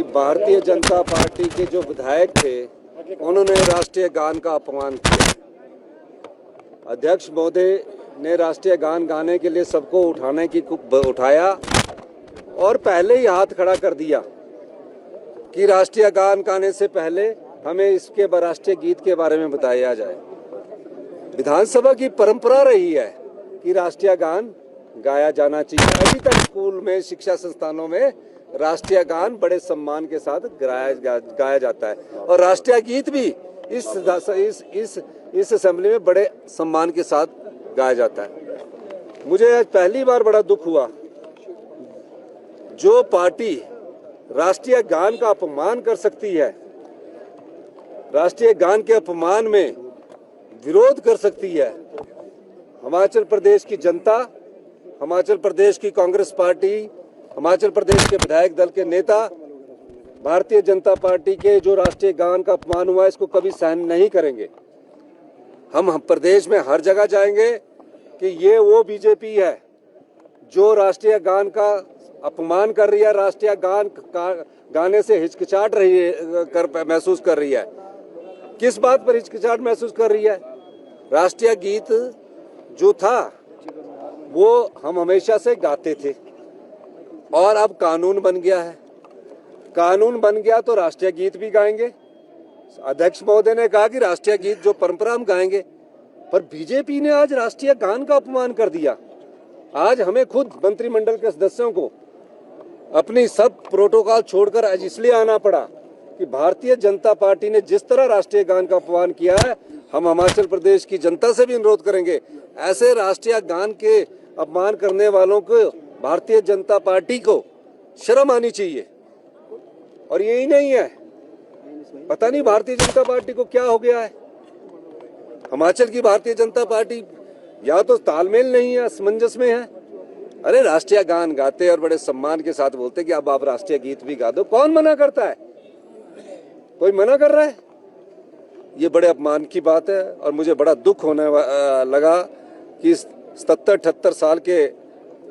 कि भारतीय जनता पार्टी के जो विधायक थे उन्होंने राष्ट्रीय गान का अपमान किया। अध्यक्ष महोदय ने राष्ट्रीय गान गाने के लिए सबको उठाया और पहले ही हाथ खड़ा कर दिया कि राष्ट्रीय गान गाने से पहले हमें इसके राष्ट्रीय गीत के बारे में बताया जाए। विधानसभा की परंपरा रही है कि राष्ट्रीय गान गाया जाना चाहिए। अभी तक स्कूल में, शिक्षा संस्थानों में राष्ट्रीय गान बड़े सम्मान के साथ गाया जाता है और राष्ट्रीय गीत भी इस असेंबली में बड़े सम्मान के साथ गाया जाता है। मुझे आज पहली बार बड़ा दुख हुआ, जो पार्टी राष्ट्रीय गान का अपमान कर सकती है, राष्ट्रीय गान के अपमान में विरोध कर सकती है, हिमाचल प्रदेश की जनता, हिमाचल प्रदेश की कांग्रेस पार्टी, हिमाचल प्रदेश के विधायक दल के नेता, भारतीय जनता पार्टी के जो राष्ट्रीय गान का अपमान हुआ इसको कभी सहन नहीं करेंगे। हम प्रदेश में हर जगह जाएंगे कि ये वो बीजेपी है जो राष्ट्रीय गान का अपमान कर रही है, राष्ट्रीय गान गाने से हिचकिचाहट महसूस कर रही है। किस बात पर हिचकिचाहट महसूस कर रही है? राष्ट्रीय गीत जो था वो हम हमेशा से गाते थे और अब कानून बन गया है। कानून बन गया तो राष्ट्रीय गीत भी गाएंगे। अध्यक्ष महोदय ने कहा कि राष्ट्रीय गीत जो परंपरा हम गाएंगे, पर बीजेपी ने आज राष्ट्रीय गान का अपमान कर दिया। आज हमें खुद मंत्रिमंडल के सदस्यों को अपनी सब प्रोटोकॉल छोड़कर आज इसलिए आना पड़ा कि भारतीय जनता पार्टी ने जिस तरह राष्ट्रीय गान का अपमान किया है, हम हिमाचल प्रदेश की जनता से भी अनुरोध करेंगे, ऐसे राष्ट्रीय गान के अपमान करने वालों को भारतीय जनता पार्टी को शर्म आनी चाहिए। और यही नहीं है, पता नहीं भारतीय जनता पार्टी को क्या हो गया है। हिमाचल की भारतीय जनता पार्टी या तो तालमेल नहीं है, असमंजस में है। अरे राष्ट्रीय गान गाते और बड़े सम्मान के साथ बोलते कि अब आप राष्ट्रीय गीत भी गा दो। कौन मना करता है? कोई मना कर रहा है? ये बड़े अपमान की बात है और मुझे बड़ा दुख होने लगा कि 77-78 साल के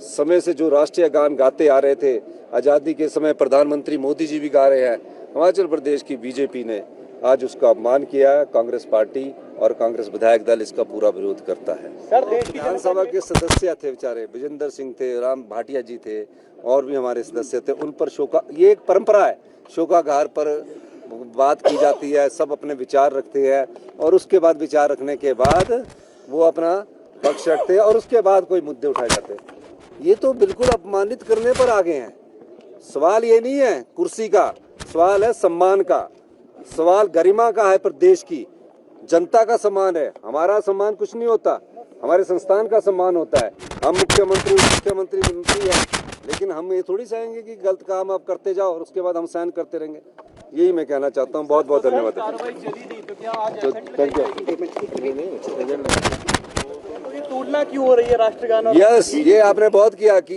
समय से जो राष्ट्रीय गान गाते आ रहे थे, आज़ादी के समय प्रधानमंत्री मोदी जी भी गा रहे हैं, हिमाचल प्रदेश की बीजेपी ने आज उसका अपमान किया है। कांग्रेस पार्टी और कांग्रेस विधायक दल इसका पूरा विरोध करता है। विधानसभा के सदस्य थे बेचारे, विजेंद्र सिंह थे, राम भाटिया जी थे और भी हमारे सदस्य थे, उन पर शोका, ये एक परंपरा है, शोकागार पर बात की जाती है, सब अपने विचार रखते हैं और उसके बाद विचार रखने के बाद वो अपना पक्ष रखते हैं और उसके बाद कोई मुद्दे उठाए जाते हैं। ये तो बिल्कुल अपमानित करने पर आ गए हैं। सवाल ये नहीं है कुर्सी का, सवाल है सम्मान का, सवाल गरिमा का है, प्रदेश की जनता का सम्मान है। हमारा सम्मान कुछ नहीं होता, हमारे संस्थान का सम्मान होता है। हम मुख्यमंत्री मंत्री हैं, लेकिन हम ये थोड़ी चाहेंगे कि गलत काम आप करते जाओ और उसके बाद हम सहन करते रहेंगे। यही मैं कहना चाहता हूँ। बहुत बहुत धन्यवाद। तुलना क्यों हो रही है राष्ट्रीय गानों? यस, ये आपने बहुत किया कि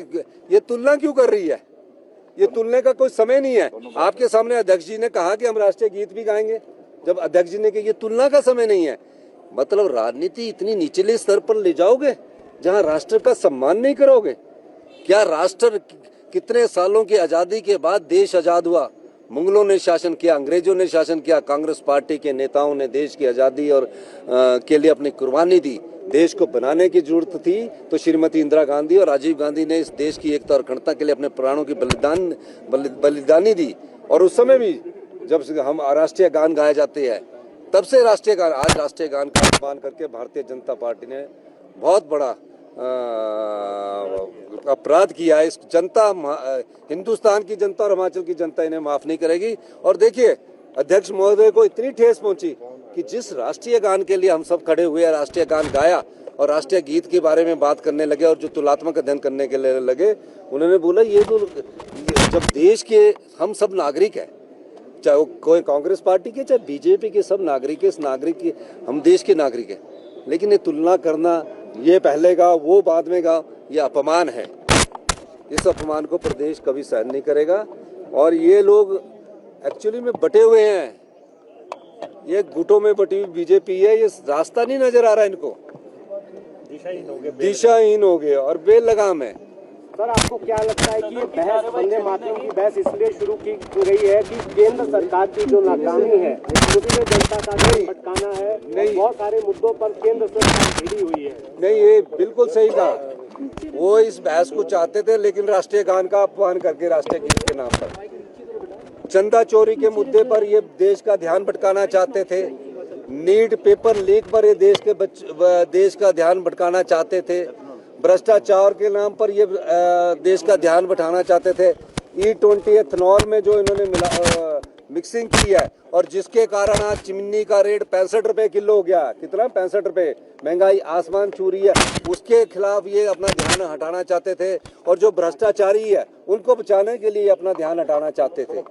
ये तुलना क्यों कर रही है। ये तुलने का कोई समय नहीं है। आपके सामने अध्यक्ष जी ने कहा कि हम राष्ट्रीय गीत भी गाएंगे। जब अध्यक्ष जी ने कहा ये तुलना का समय नहीं है, मतलब राजनीति इतनी निचले स्तर पर ले जाओगे जहां राष्ट्र का सम्मान नहीं करोगे? क्या राष्ट्र कितने सालों की आजादी के बाद देश आजाद हुआ? मुगलों ने शासन किया, अंग्रेजों ने शासन किया, कांग्रेस पार्टी के नेताओं ने देश की आजादी और के लिए अपनी कुर्बानी दी। देश को बनाने की जरूरत थी तो श्रीमती इंदिरा गांधी और राजीव गांधी ने इस देश की एकता और अखंडता के लिए अपने प्राणों की बलिदानी दी। और उस समय भी जब हम राष्ट्रीय गान गाए जाते हैं, तब से राष्ट्रीय गान, आज राष्ट्रीय गान का अपमान करके भारतीय जनता पार्टी ने बहुत बड़ा अपराध किया है। इस जनता, हिंदुस्तान की जनता और हिमाचल की जनता इन्हें माफ नहीं करेगी। और देखिए, अध्यक्ष महोदय को इतनी ठेस पहुंची कि जिस राष्ट्रीय गान के लिए हम सब खड़े हुए, राष्ट्रीय गान गाया और राष्ट्रीय गीत के बारे में बात करने लगे और जो तुलनात्मक अध्ययन करने के लिए लगे, उन्होंने बोला ये तो जब देश के हम सब नागरिक हैं, चाहे वो कोई कांग्रेस पार्टी के चाहे बीजेपी के, सब नागरिक, इस नागरिक के, हम देश के नागरिक हैं, लेकिन ये तुलना करना, ये पहले गाओ वो बाद में गाओ, ये अपमान है। इस अपमान को प्रदेश कभी सहन नहीं करेगा। और ये लोग एक्चुअली में बटे हुए हैं, ये गुटों में बटी हुई बीजेपी है। ये रास्ता नहीं नजर आ रहा इनको, दिशाहीन हो गए और बेलगाम है। सर, आपको क्या लगता है कि ये बहस वंदे मातरम की बहस इसलिए शुरू की गई है कि केंद्र सरकार की जो नाकामी है उसमें जनता का ध्यान भटकाना है? नहीं। बहुत सारे मुद्दों पर केंद्र सरकार घिरी हुई है। नहीं, ये बिल्कुल सही कहा। वो इस बहस को चाहते थे, लेकिन राष्ट्रीय गान का अपमान करके राष्ट्रीय गीत के नाम पर चंदा चोरी के मुद्दे पर ये देश का ध्यान भटकाना चाहते थे। नीट पेपर लीक पर ये देश का ध्यान भटकाना चाहते थे। भ्रष्टाचार के नाम पर ये देश का ध्यान बढ़ाना चाहते थे। E20 एथनॉल में जो इन्होंने मिक्सिंग की है और जिसके कारण आज चिमनी का रेट 65 रुपए किलो हो गया। कितना? 65 रुपए। महंगाई आसमान छू रही है। उसके खिलाफ ये अपना ध्यान हटाना चाहते थे और जो भ्रष्टाचारी है उनको बचाने के लिए अपना ध्यान हटाना चाहते थे।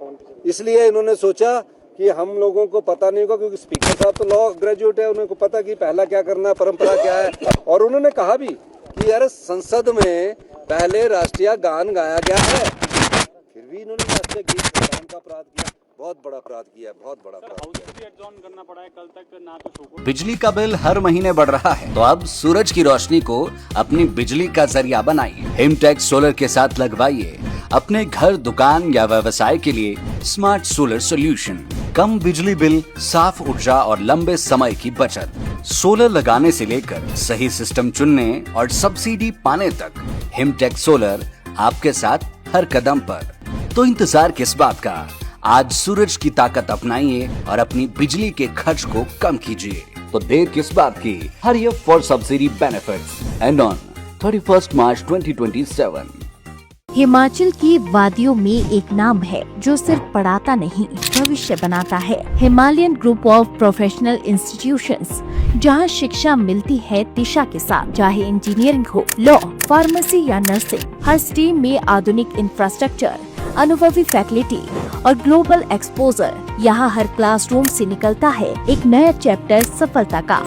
इसलिए इन्होंने सोचा कि हम लोगों को पता नहीं होगा, क्योंकि स्पीकर साहब तो लॉ ग्रेजुएट है, उनको पता कि पहला क्या करना, परंपरा क्या है। और उन्होंने कहा भी कि यार संसद में पहले राष्ट्रीय गान गाया गया है, फिर भी इन्होंने राष्ट्रीय गीत गान का अपराध किया। बहुत बड़ा अपराध किया, बहुत बड़ा अपराध किया। करना पड़ा है कल तक ना तो शो। बिजली का बिल हर महीने बढ़ रहा है, तो अब सूरज की रोशनी को अपनी बिजली का जरिया बनाइए। हिमटेक्स सोलर के साथ लगवाइए अपने घर, दुकान या व्यवसाय के लिए स्मार्ट सोलर सॉल्यूशन। कम बिजली बिल, साफ ऊर्जा और लंबे समय की बचत। सोलर लगाने से लेकर सही सिस्टम चुनने और सब्सिडी पाने तक हिमटेक्स सोलर आपके साथ हर कदम पर। तो इंतजार किस बात का? आज सूरज की ताकत अपनाइए और अपनी बिजली के खर्च को कम कीजिए। तो देर किस बात की? Hurry up for subsidy benefits and on 31 मार्च 2027। हिमाचल की वादियों में एक नाम है जो सिर्फ पढ़ाता नहीं, भविष्य बनाता है। Himalayan group of professional institutions, जहां शिक्षा मिलती है दिशा के साथ। चाहे इंजीनियरिंग हो, लॉ, फार्मेसी या नर्सिंग, हर स्ट्रीम में आधुनिक इंफ्रास्ट्रक्चर, अनुभवी फैकल्टी और ग्लोबल एक्सपोजर। यहाँ हर क्लासरूम से निकलता है एक नया चैप्टर सफलता का।